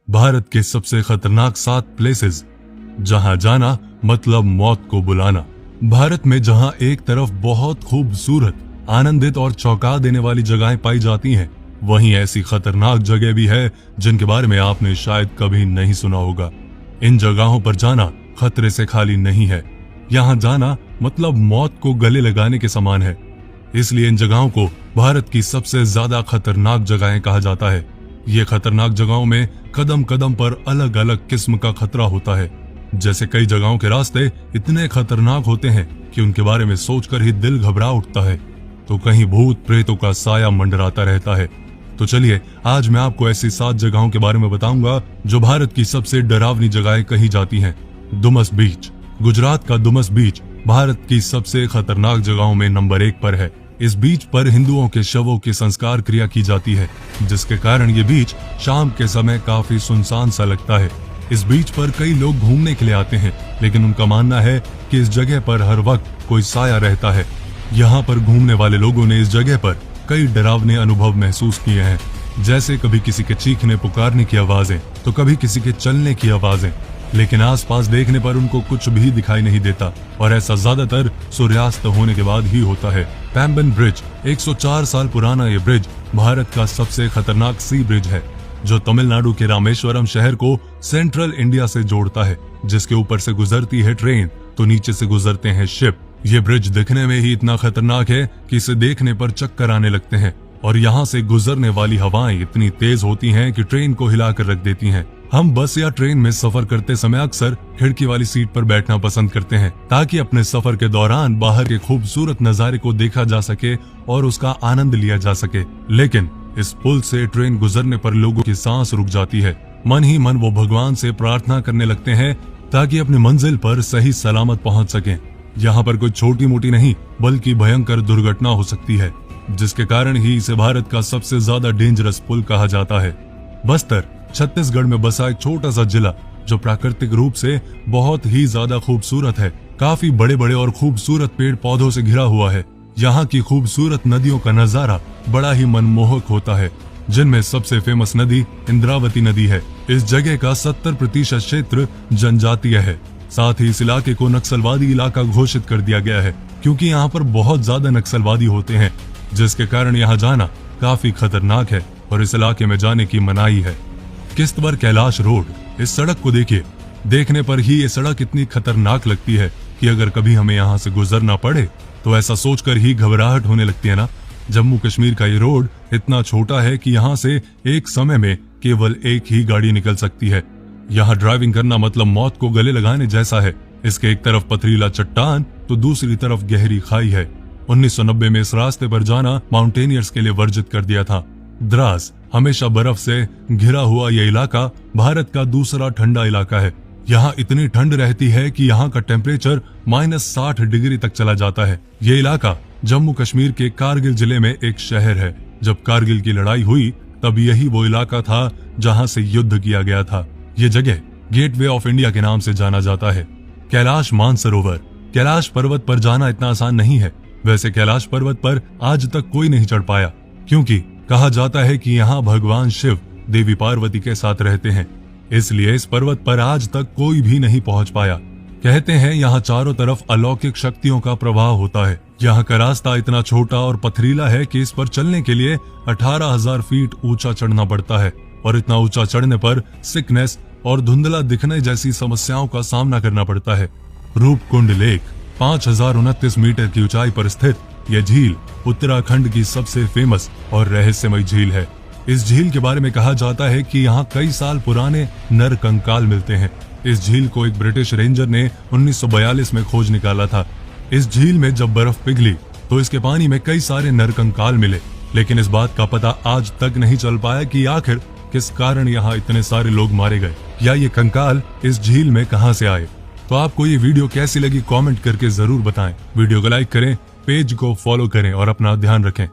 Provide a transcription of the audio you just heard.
भारत के सबसे खतरनाक 7 प्लेसेस जहां जाना मतलब मौत को बुलाना। भारत में जहां एक तरफ बहुत खूबसूरत, आनंदित और चौंका देने वाली जगहें पाई जाती हैं, वहीं ऐसी खतरनाक जगह भी है जिनके बारे में आपने शायद कभी नहीं सुना होगा। इन जगहों पर जाना खतरे से खाली नहीं है। यहाँ जाना मतलब मौत को गले लगाने के समान है। इसलिए इन जगहों को भारत की सबसे ज्यादा खतरनाक जगहें कहा जाता है। ये खतरनाक जगहों में कदम कदम पर अलग अलग किस्म का खतरा होता है। जैसे कई जगहों के रास्ते इतने खतरनाक होते हैं कि उनके बारे में सोचकर ही दिल घबरा उठता है, तो कहीं भूत प्रेतों का साया मंडराता रहता है। तो चलिए आज मैं आपको ऐसी 7 जगहों के बारे में बताऊंगा जो भारत की सबसे डरावनी जगहें कही जाती हैं। दुमस बीच। गुजरात का दुमस बीच भारत की सबसे खतरनाक जगहों में नंबर 1 पर है। इस बीच पर हिंदुओं के शवों की संस्कार क्रिया की जाती है, जिसके कारण ये बीच शाम के समय काफी सुनसान सा लगता है। इस बीच पर कई लोग घूमने के लिए आते हैं, लेकिन उनका मानना है कि इस जगह पर हर वक्त कोई साया रहता है। यहाँ पर घूमने वाले लोगों ने इस जगह पर कई डरावने अनुभव महसूस किए हैं, जैसे कभी किसी के चीखने पुकारने की आवाजें, तो कभी किसी के चलने की आवाजें, लेकिन आसपास देखने पर उनको कुछ भी दिखाई नहीं देता, और ऐसा ज्यादातर सूर्यास्त होने के बाद ही होता है। पैम्बन ब्रिज। 104 साल पुराना ये ब्रिज भारत का सबसे खतरनाक सी ब्रिज है, जो तमिलनाडु के रामेश्वरम शहर को सेंट्रल इंडिया से जोड़ता है। जिसके ऊपर से गुजरती है ट्रेन, तो नीचे से गुजरते हैं शिप। ये ब्रिज दिखने में ही इतना खतरनाक है कि इसे देखने पर चक्कर आने लगते हैं, और यहाँ से गुजरने वाली हवाएं इतनी तेज होती हैं कि ट्रेन को हिलाकर रख देती हैं। हम बस या ट्रेन में सफर करते समय अक्सर खिड़की वाली सीट पर बैठना पसंद करते हैं, ताकि अपने सफर के दौरान बाहर के खूबसूरत नजारे को देखा जा सके और उसका आनंद लिया जा सके। लेकिन इस पुल से ट्रेन गुजरने पर लोगों की सांस रुक जाती है। मन ही मन वो भगवान से प्रार्थना करने लगते हैं ताकि अपनी मंजिल पर सही सलामत पहुंच सकें। यहाँ पर कोई छोटी मोटी नहीं बल्कि भयंकर दुर्घटना हो सकती है, जिसके कारण ही इसे भारत का सबसे ज्यादा डेंजरस पुल कहा जाता है। बस्तर छत्तीसगढ़ में बसा एक छोटा सा जिला जो प्राकृतिक रूप से बहुत ही ज्यादा खूबसूरत है। काफी बड़े बड़े और खूबसूरत पेड़ पौधों से घिरा हुआ है। यहाँ की खूबसूरत नदियों का नजारा बड़ा ही मनमोहक होता है, जिनमें सबसे फेमस नदी इंद्रावती नदी है। इस जगह का 70% क्षेत्र जनजातीय है। साथ ही इस इलाके को नक्सलवादी इलाका घोषित कर दिया गया है, क्योंकि यहाँ पर बहुत ज्यादा नक्सलवादी होते हैं, जिसके कारण यहाँ जाना काफी खतरनाक है और इस इलाके में जाने की मनाही है। किश्तवाड़ कैलाश रोड। इस सड़क को देखिए, देखने पर ही ये सड़क इतनी खतरनाक लगती है कि अगर कभी हमें यहाँ से गुजरना पड़े तो ऐसा सोचकर ही घबराहट होने लगती है ना। जम्मू कश्मीर का ये रोड इतना छोटा है कि यहाँ से एक समय में केवल एक ही गाड़ी निकल सकती है। यहाँ ड्राइविंग करना मतलब मौत को गले लगाने जैसा है। इसके एक तरफ पथरीला चट्टान तो दूसरी तरफ गहरी खाई है। 1990 में इस रास्ते पर जाना माउंटेनियर्स के लिए वर्जित कर दिया था। द्रास। हमेशा बर्फ से घिरा हुआ यह इलाका भारत का दूसरा ठंडा इलाका है। यहाँ इतनी ठंड रहती है कि यहाँ का टेम्परेचर -60 डिग्री तक चला जाता है। ये इलाका जम्मू कश्मीर के कारगिल जिले में एक शहर है। जब कारगिल की लड़ाई हुई तब यही वो इलाका था जहाँ से युद्ध किया गया था। ये जगह गेटवे ऑफ इंडिया के नाम से जाना जाता है। कैलाश मानसरोवर। कैलाश पर्वत पर जाना इतना आसान नहीं है। वैसे कैलाश पर्वत पर आज तक कोई नहीं चढ़ पाया, क्योंकि कहा जाता है कि यहाँ भगवान शिव देवी पार्वती के साथ रहते हैं। इसलिए इस पर्वत पर आज तक कोई भी नहीं पहुंच पाया। कहते हैं यहाँ चारों तरफ अलौकिक शक्तियों का प्रभाव होता है। यहाँ का रास्ता इतना छोटा और पथरीला है कि इस पर चलने के लिए 18,000 फीट ऊंचा चढ़ना पड़ता है, और इतना ऊंचा चढ़ने पर सिकनेस और धुंधला दिखने जैसी समस्याओं का सामना करना पड़ता है। रूपकुंड लेक। 5,029 मीटर की ऊंचाई पर स्थित यह झील उत्तराखंड की सबसे फेमस और रहस्यमय झील है। इस झील के बारे में कहा जाता है कि यहाँ कई साल पुराने नर कंकाल मिलते हैं। इस झील को एक ब्रिटिश रेंजर ने 1942 में खोज निकाला था। इस झील में जब बर्फ पिघली तो इसके पानी में कई सारे नर कंकाल मिले, लेकिन इस बात का पता आज तक नहीं चल पाया कि आखिर किस कारण यहाँ इतने सारे लोग मारे गए, या ये कंकाल इस झील में कहां से आए। तो आपको ये वीडियो कैसी लगी कमेंट करके जरूर बताएं। वीडियो को लाइक करें, पेज को फॉलो करें और अपना ध्यान रखें।